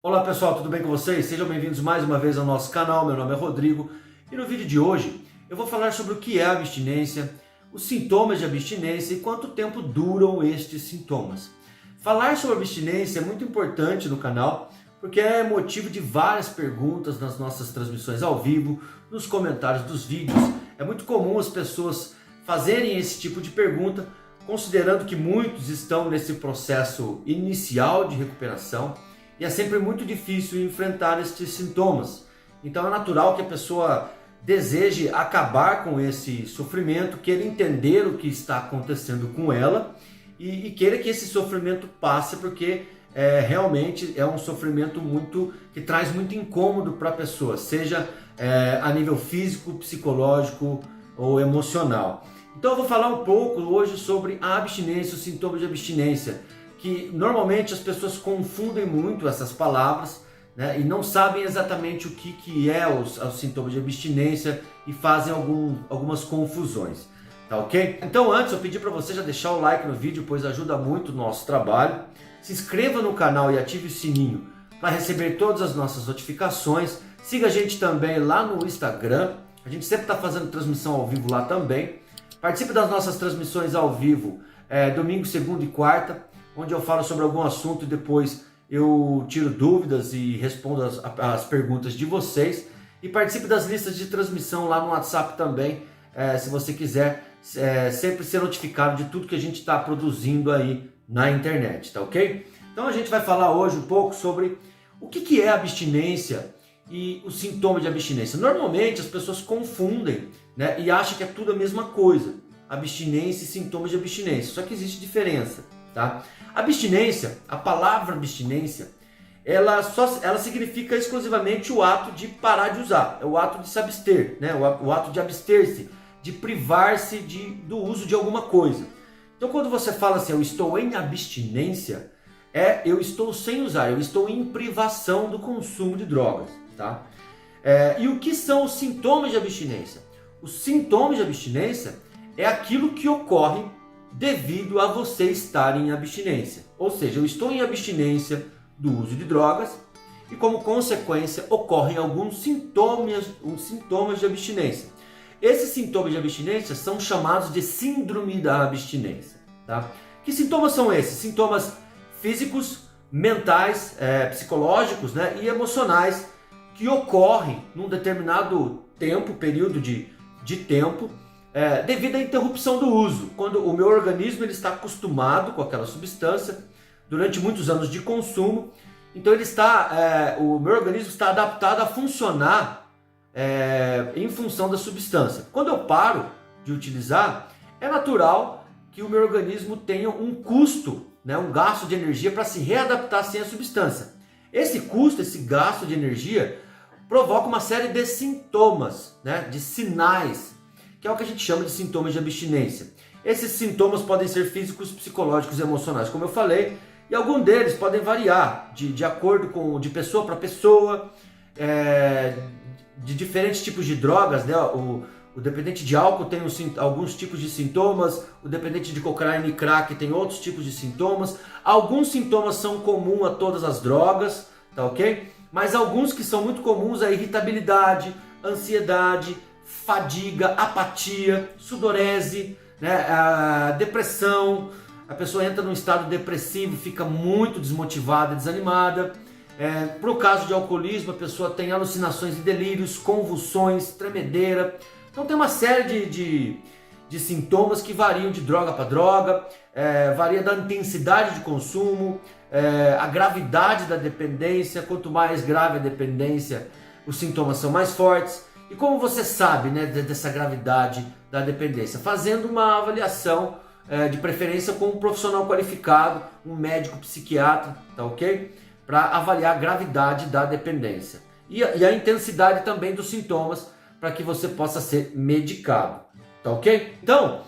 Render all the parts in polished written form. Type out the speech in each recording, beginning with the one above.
Olá pessoal, tudo bem com vocês? Sejam bem-vindos mais uma vez ao nosso canal. Meu nome é Rodrigo e no vídeo de hoje eu vou falar sobre o que é a abstinência, os sintomas de abstinência e quanto tempo duram estes sintomas. Falar sobre abstinência é muito importante no canal porque é motivo de várias perguntas nas nossas transmissões ao vivo, nos comentários dos vídeos. É muito comum as pessoas fazerem esse tipo de pergunta, considerando que muitos estão nesse processo inicial de recuperação. E é sempre muito difícil enfrentar estes sintomas. Então é natural que a pessoa deseje acabar com esse sofrimento, queira entender o que está acontecendo com ela e queira que esse sofrimento passe, porque realmente é um sofrimento que traz muito incômodo para a pessoa, seja a nível físico, psicológico ou emocional. Então eu vou falar um pouco hoje sobre a abstinência, os sintomas de abstinência, que normalmente as pessoas confundem muito essas palavras, né, e não sabem exatamente o que é os sintomas de abstinência e fazem algumas confusões, tá ok? Então antes eu pedi para você já deixar o like no vídeo, pois ajuda muito o nosso trabalho. Se inscreva no canal e ative o sininho para receber todas as nossas notificações. Siga a gente também lá no Instagram, a gente sempre está fazendo transmissão ao vivo lá também. Participe das nossas transmissões ao vivo domingo, segunda e quarta, onde eu falo sobre algum assunto e depois eu tiro dúvidas e respondo as perguntas de vocês. E participe das listas de transmissão lá no WhatsApp também, se você quiser sempre ser notificado de tudo que a gente está produzindo aí na internet, tá ok? Então a gente vai falar hoje um pouco sobre o que é abstinência e os sintomas de abstinência. Normalmente as pessoas confundem, né, e acham que é tudo a mesma coisa, abstinência e sintomas de abstinência, só que existe diferença. Tá? Abstinência, a palavra abstinência, ela significa exclusivamente o ato de parar de usar, é o ato de se abster, né? o ato de abster-se, de privar-se do uso de alguma coisa. Então quando você fala assim, eu estou em abstinência, eu estou sem usar, eu estou em privação do consumo de drogas. Tá? E o que são os sintomas de abstinência? Os sintomas de abstinência é aquilo que ocorre devido a você estar em abstinência. Ou seja, eu estou em abstinência do uso de drogas e como consequência ocorrem alguns sintomas de abstinência. Esses sintomas de abstinência são chamados de síndrome da abstinência. Tá? Que sintomas são esses? Sintomas físicos, mentais, psicológicos, né, e emocionais que ocorrem num determinado período de tempo, devido à interrupção do uso, quando o meu organismo ele está acostumado com aquela substância durante muitos anos de consumo, então o meu organismo está adaptado a funcionar em função da substância. Quando eu paro de utilizar, é natural que o meu organismo tenha um custo, né, um gasto de energia para se readaptar sem a substância. Esse custo, esse gasto de energia, provoca uma série de sintomas, né, de sinais, que é o que a gente chama de sintomas de abstinência. Esses sintomas podem ser físicos, psicológicos e emocionais, como eu falei, e alguns deles podem variar de acordo de pessoa para pessoa, de diferentes tipos de drogas, né? O dependente de álcool tem alguns tipos de sintomas, o dependente de cocaína e crack tem outros tipos de sintomas. Alguns sintomas são comuns a todas as drogas, tá ok? Mas alguns que são muito comuns é irritabilidade, ansiedade, fadiga, apatia, sudorese, né, depressão. A pessoa entra num estado depressivo, fica muito desmotivada, desanimada. Para o caso de alcoolismo, a pessoa tem alucinações e delírios, convulsões, tremedeira. Então tem uma série de sintomas que variam de droga para droga, varia da intensidade de consumo, a gravidade da dependência. Quanto mais grave a dependência, os sintomas são mais fortes. E como você sabe, né, dessa gravidade da dependência? Fazendo uma avaliação, de preferência com um profissional qualificado, um médico psiquiatra, tá ok? Para avaliar a gravidade da dependência. E a intensidade também dos sintomas, para que você possa ser medicado, tá ok? Então,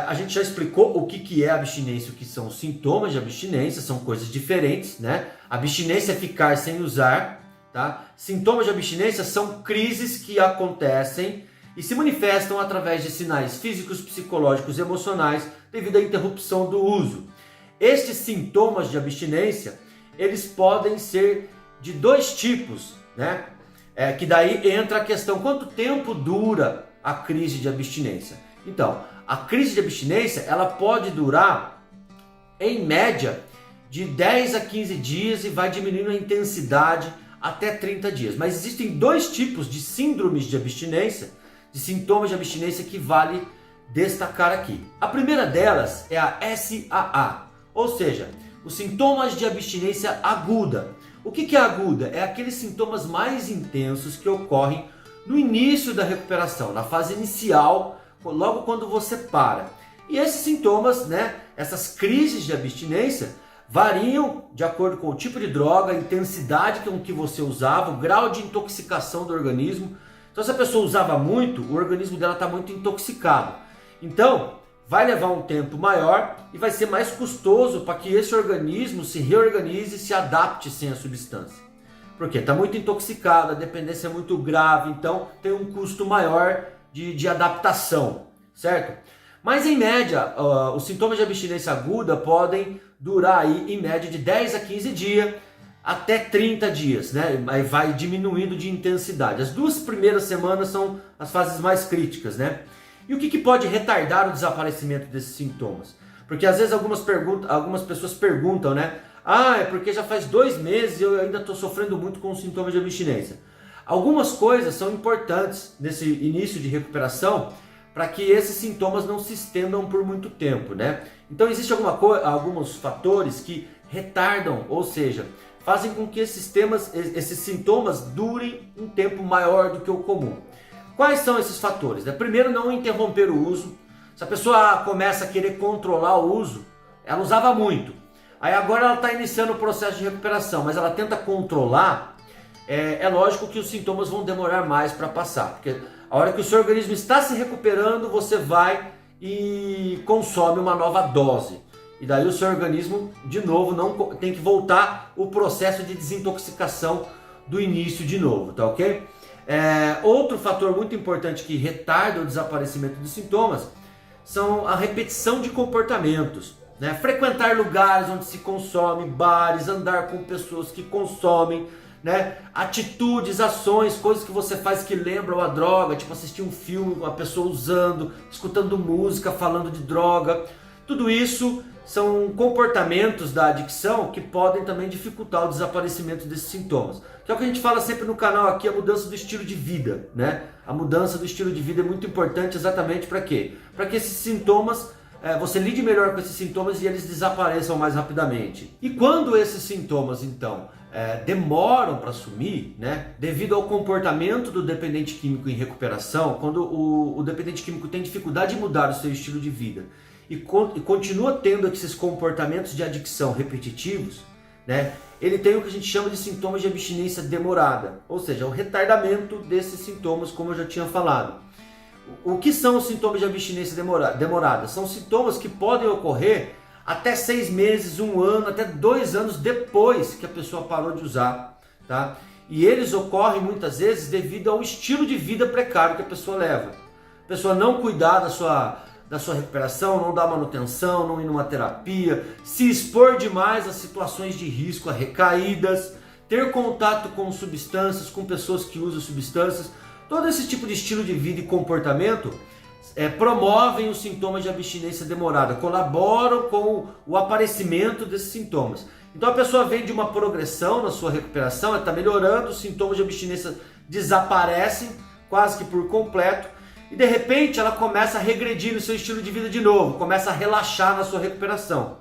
a gente já explicou o que é abstinência, o que são os sintomas de abstinência, são coisas diferentes, né? Abstinência é ficar sem usar. Tá? Sintomas de abstinência são crises que acontecem e se manifestam através de sinais físicos, psicológicos e emocionais devido à interrupção do uso. Estes sintomas de abstinência, eles podem ser de dois tipos, né? Que daí entra a questão, quanto tempo dura a crise de abstinência? Então, a crise de abstinência, ela pode durar, em média, de 10 a 15 dias e vai diminuindo a intensidade até 30 dias. Mas existem dois tipos de síndromes de abstinência, de sintomas de abstinência que vale destacar aqui. A primeira delas é a SAA, ou seja, os sintomas de abstinência aguda. O que é aguda? É aqueles sintomas mais intensos que ocorrem no início da recuperação, na fase inicial, logo quando você para. E esses sintomas, né, essas crises de abstinência, variam de acordo com o tipo de droga, a intensidade com que você usava, o grau de intoxicação do organismo. Então, se a pessoa usava muito, o organismo dela está muito intoxicado. Então, vai levar um tempo maior e vai ser mais custoso para que esse organismo se reorganize e se adapte sem a substância. Porque está muito intoxicado, a dependência é muito grave, então tem um custo maior de adaptação, certo? Mas em média, os sintomas de abstinência aguda podem durar aí em média de 10 a 15 dias até 30 dias, né? Aí vai diminuindo de intensidade. As 2 primeiras semanas são as fases mais críticas, né? E o que pode retardar o desaparecimento desses sintomas? Porque às vezes algumas pessoas perguntam, né? É porque já faz 2 meses e eu ainda estou sofrendo muito com os sintomas de abstinência. Algumas coisas são importantes nesse início de recuperação para que esses sintomas não se estendam por muito tempo, né? Então existem alguns fatores que retardam, ou seja, fazem com que esses sintomas durem um tempo maior do que o comum. Quais são esses fatores? Primeiro, não interromper o uso. Se a pessoa começa a querer controlar o uso, ela usava muito. Aí agora ela está iniciando o processo de recuperação, mas ela tenta controlar, é lógico que os sintomas vão demorar mais para passar. Porque a hora que o seu organismo está se recuperando, você vai e consome uma nova dose. E daí o seu organismo, de novo, não tem que voltar o processo de desintoxicação do início de novo, tá ok? Outro fator muito importante que retarda o desaparecimento dos sintomas são a repetição de comportamentos, né? Frequentar lugares onde se consome, bares, andar com pessoas que consomem, né? Atitudes, ações, coisas que você faz que lembram a droga, tipo assistir um filme, uma pessoa usando, escutando música, falando de droga. Tudo isso são comportamentos da adicção que podem também dificultar o desaparecimento desses sintomas. Que é o que a gente fala sempre no canal aqui, a mudança do estilo de vida, né? A mudança do estilo de vida é muito importante exatamente para quê? Para que esses sintomas, você lide melhor com esses sintomas e eles desapareçam mais rapidamente. E quando esses sintomas, então, demoram para sumir, né? Devido ao comportamento do dependente químico em recuperação, quando o dependente químico tem dificuldade de mudar o seu estilo de vida e continua tendo esses comportamentos de adicção repetitivos, né? Ele tem o que a gente chama de sintomas de abstinência demorada, ou seja, o retardamento desses sintomas, como eu já tinha falado. O que são os sintomas de abstinência demorada? São sintomas que podem ocorrer até 6 meses, 1 ano, até 2 anos depois que a pessoa parou de usar, tá? E eles ocorrem muitas vezes devido ao estilo de vida precário que a pessoa leva. A pessoa não cuidar da sua recuperação, não dar manutenção, não ir numa terapia, se expor demais a situações de risco, a recaídas, ter contato com substâncias, com pessoas que usam substâncias. Todo esse tipo de estilo de vida e comportamento promovem os sintomas de abstinência demorada, colaboram com o aparecimento desses sintomas. Então a pessoa vem de uma progressão na sua recuperação, ela está melhorando, os sintomas de abstinência desaparecem quase que por completo, e de repente ela começa a regredir no seu estilo de vida de novo, começa a relaxar na sua recuperação.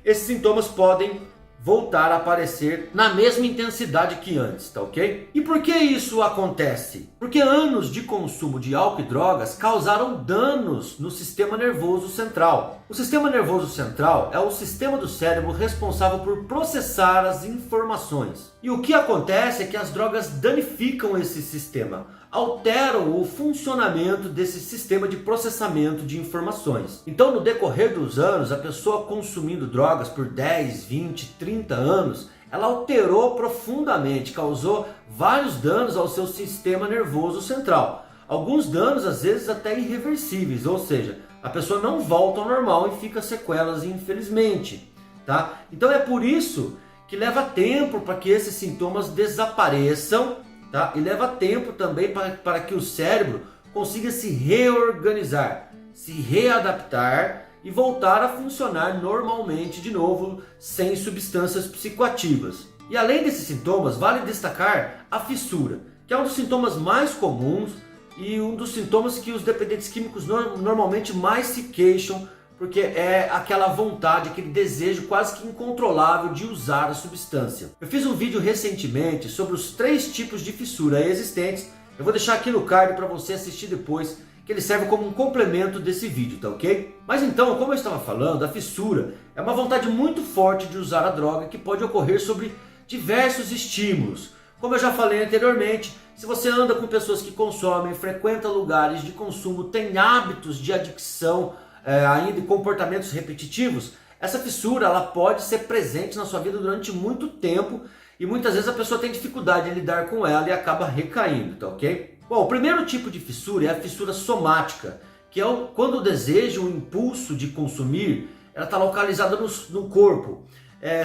Esses sintomas podem voltar a aparecer na mesma intensidade que antes, tá ok? E por que isso acontece? Porque anos de consumo de álcool e drogas causaram danos no sistema nervoso central. O sistema nervoso central é o sistema do cérebro responsável por processar as informações. E o que acontece é que as drogas danificam esse sistema, alteram o funcionamento desse sistema de processamento de informações. Então, no decorrer dos anos, a pessoa consumindo drogas por 10, 20, 30 anos, ela alterou profundamente, causou vários danos ao seu sistema nervoso central. Alguns danos, às vezes, até irreversíveis, ou seja, a pessoa não volta ao normal e fica sequelas, infelizmente, tá? Então é por isso que leva tempo para que esses sintomas desapareçam, tá? E leva tempo também para que o cérebro consiga se reorganizar, se readaptar e voltar a funcionar normalmente de novo, sem substâncias psicoativas. E além desses sintomas, vale destacar a fissura, que é um dos sintomas mais comuns e um dos sintomas que os dependentes químicos normalmente mais se queixam, porque é aquela vontade, aquele desejo quase que incontrolável de usar a substância. Eu fiz um vídeo recentemente sobre os 3 tipos de fissura existentes. Eu vou deixar aqui no card para você assistir depois, que ele serve como um complemento desse vídeo, tá ok? Mas então, como eu estava falando, a fissura é uma vontade muito forte de usar a droga que pode ocorrer sobre diversos estímulos. Como eu já falei anteriormente, se você anda com pessoas que consomem, frequenta lugares de consumo, tem hábitos de adicção, ainda em comportamentos repetitivos, essa fissura ela pode ser presente na sua vida durante muito tempo e muitas vezes a pessoa tem dificuldade em lidar com ela e acaba recaindo, tá ok? Bom, o primeiro tipo de fissura é a fissura somática, que é quando o desejo, o impulso de consumir, ela está localizada no corpo.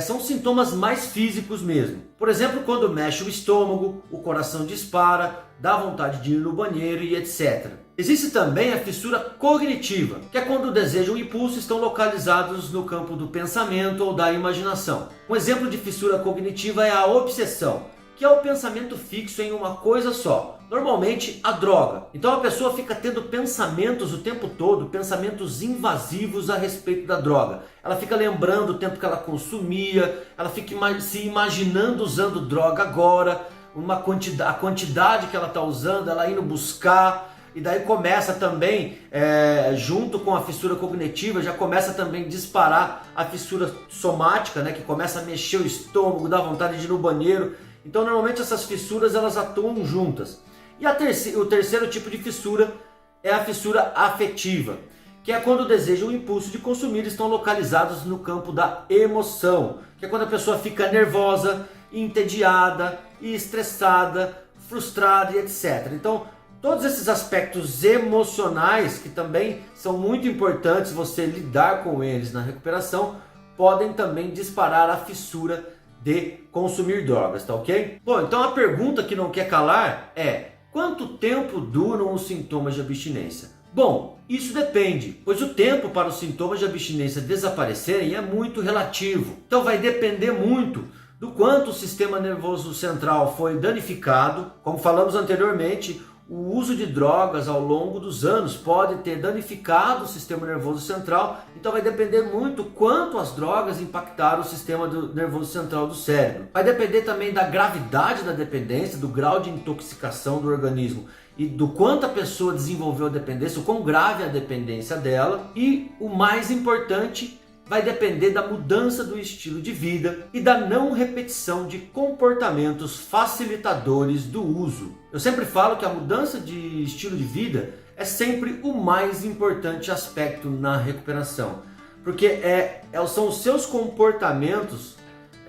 São sintomas mais físicos mesmo. Por exemplo, quando mexe o estômago, o coração dispara, dá vontade de ir no banheiro e etc. Existe também a fissura cognitiva, que é quando o desejo e o impulso estão localizados no campo do pensamento ou da imaginação. Um exemplo de fissura cognitiva é a obsessão, que é o pensamento fixo em uma coisa só, normalmente a droga. Então a pessoa fica tendo pensamentos o tempo todo, pensamentos invasivos a respeito da droga. Ela fica lembrando o tempo que ela consumia, ela fica se imaginando usando droga agora, a quantidade que ela está usando, ela indo buscar. E daí começa também, junto com a fissura cognitiva, já começa também a disparar a fissura somática, né, que começa a mexer o estômago, dá vontade de ir no banheiro. Então normalmente essas fissuras elas atuam juntas. E o terceiro tipo de fissura é a fissura afetiva, que é quando o desejo e o impulso de consumir estão localizados no campo da emoção, que é quando a pessoa fica nervosa, entediada, estressada, frustrada e etc. Então todos esses aspectos emocionais, que também são muito importantes você lidar com eles na recuperação, podem também disparar a fissura de consumir drogas, tá ok? Bom, então a pergunta que não quer calar é: quanto tempo duram os sintomas de abstinência? Bom, isso depende, pois o tempo para os sintomas de abstinência desaparecerem é muito relativo. Então vai depender muito do quanto o sistema nervoso central foi danificado. Como falamos anteriormente, o uso de drogas ao longo dos anos pode ter danificado o sistema nervoso central, então vai depender muito quanto as drogas impactaram o sistema nervoso central do cérebro. Vai depender também da gravidade da dependência, do grau de intoxicação do organismo e do quanto a pessoa desenvolveu a dependência, o quão grave é a dependência dela. E o mais importante, vai depender da mudança do estilo de vida e da não repetição de comportamentos facilitadores do uso. Eu sempre falo que a mudança de estilo de vida é sempre o mais importante aspecto na recuperação, porque são os seus comportamentos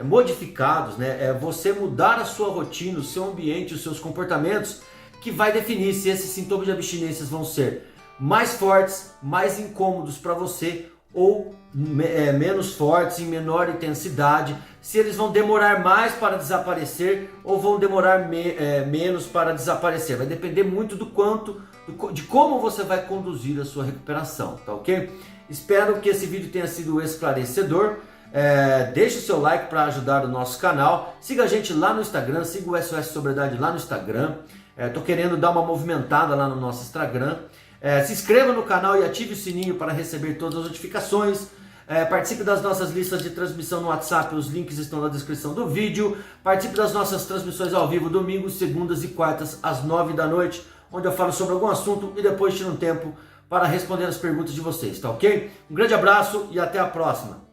modificados, né? É você mudar a sua rotina, o seu ambiente, os seus comportamentos, que vai definir se esses sintomas de abstinência vão ser mais fortes, mais incômodos para você, ou menos fortes, em menor intensidade, se eles vão demorar mais para desaparecer ou vão demorar menos para desaparecer. Vai depender muito de como você vai conduzir a sua recuperação, tá ok? Espero que esse vídeo tenha sido esclarecedor. Deixe o seu like para ajudar o nosso canal. Siga a gente lá no Instagram, siga o SOS Sobriedade lá no Instagram. Tô querendo dar uma movimentada lá no nosso Instagram. Se inscreva no canal e ative o sininho para receber todas as notificações. Participe das nossas listas de transmissão no WhatsApp, os links estão na descrição do vídeo. Participe das nossas transmissões ao vivo, domingos, segundas e quartas, às 9 da noite, onde eu falo sobre algum assunto e depois tiro um tempo para responder as perguntas de vocês, tá ok? Um grande abraço e até a próxima!